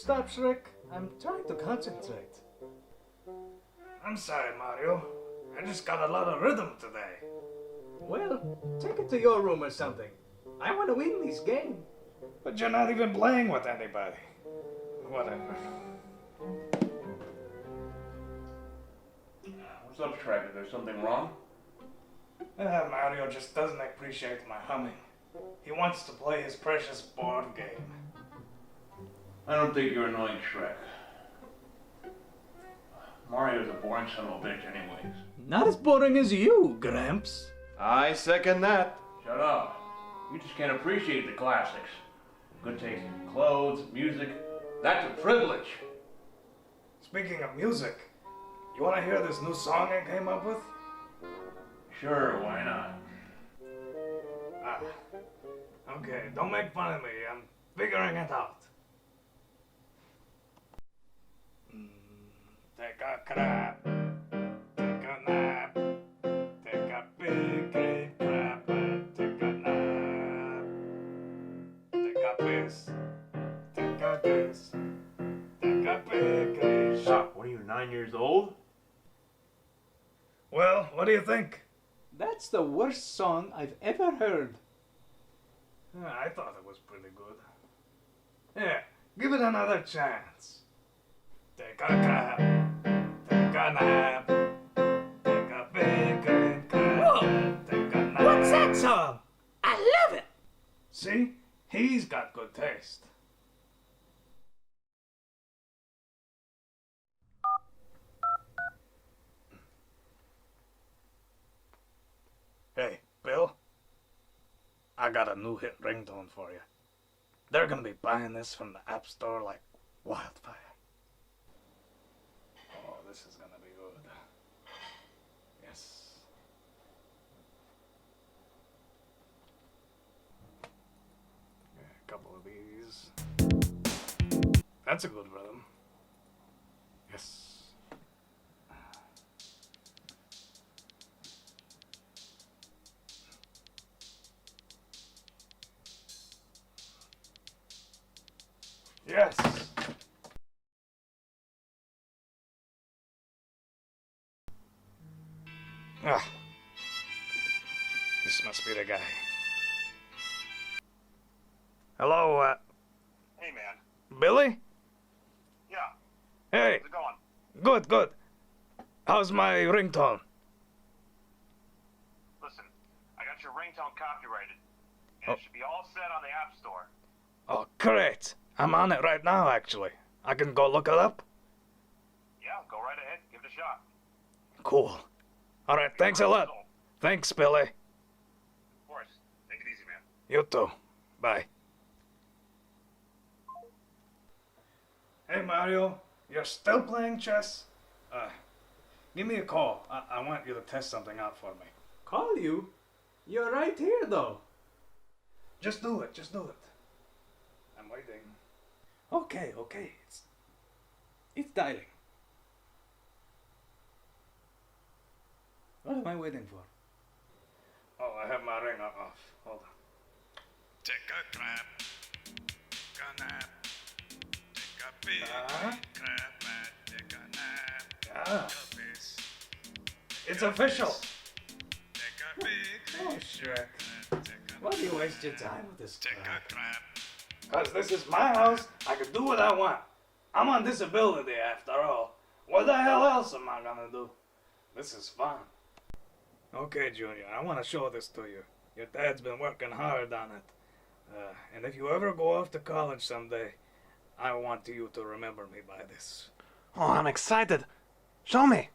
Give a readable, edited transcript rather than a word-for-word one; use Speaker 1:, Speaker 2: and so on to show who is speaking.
Speaker 1: stop, Shrek? I'm trying to concentrate. I'm sorry, Mario. I just got a lot of rhythm today. Well, take it to your room or something. I want to win this game. But you're not even playing with anybody. Whatever.
Speaker 2: What's up, Shrek? Is there something wrong?
Speaker 1: Mario just doesn't appreciate my humming. He wants to play his precious board game.
Speaker 2: I don't think you're annoying Shrek. Mario's a boring son of a bitch anyways.
Speaker 1: Not as boring as you, Gramps.
Speaker 3: I second that.
Speaker 2: Shut up. You just can't appreciate the classics. Good taste in clothes, music. That's a privilege.
Speaker 1: Speaking of music, you want to hear this new song I came up with?
Speaker 2: Sure, why not?
Speaker 1: Okay, don't make fun of me. I'm figuring it out. Take a crap, take a nap, take a big great crap, take a nap, take a piss, take a piss, take a big great shot.
Speaker 2: What are you, 9 years old?
Speaker 1: Well, what do you think? That's the worst song I've ever heard. I thought it was pretty good. Yeah, give it another chance. Take a crap, take a nap, take a big great crap, take a nap. What's that song? I love it! See? He's got good taste. Hey, Bill? I got a new hit ringtone for you. They're gonna be buying this from the App Store like wildfire. Oh, this is gonna be good. Yes. Yeah, a couple of these. That's a good rhythm. Yes. Yes. Ah. This must be the guy. Hello,
Speaker 4: Hey, man.
Speaker 1: Billy?
Speaker 4: Yeah.
Speaker 1: Hey.
Speaker 4: How's it going?
Speaker 1: Good, good. How's my ringtone?
Speaker 4: Listen, I got your ringtone copyrighted, and it should be all set on the App Store.
Speaker 1: Oh, great. I'm on it right now, actually. I can go look it up?
Speaker 4: Yeah, go right ahead. Give it a shot.
Speaker 1: Cool. All right, thanks a lot. Thanks, Billy.
Speaker 4: Of course. Take it easy, man.
Speaker 1: You too. Bye. Hey, Mario. You're still playing chess? Give me a call. I want you to test something out for me. Call you? You're right here, though. Just do it. Just do it. I'm waiting. Okay. It's dialing. What am I waiting for? Oh, I have my ringer off. Hold on. Take a crap, take a nap, take a big crap, take a nap, take a piss. It's official. Take a big Shrek. Why do you waste your time with this crap? Because this is my house, I can do what I want. I'm on disability after all. What the hell else am I gonna do? This is fun. Okay, Junior, I want to show this to you. Your dad's been working hard on it. And if you ever go off to college someday, I want you to remember me by this.
Speaker 3: Oh, I'm excited. Show me.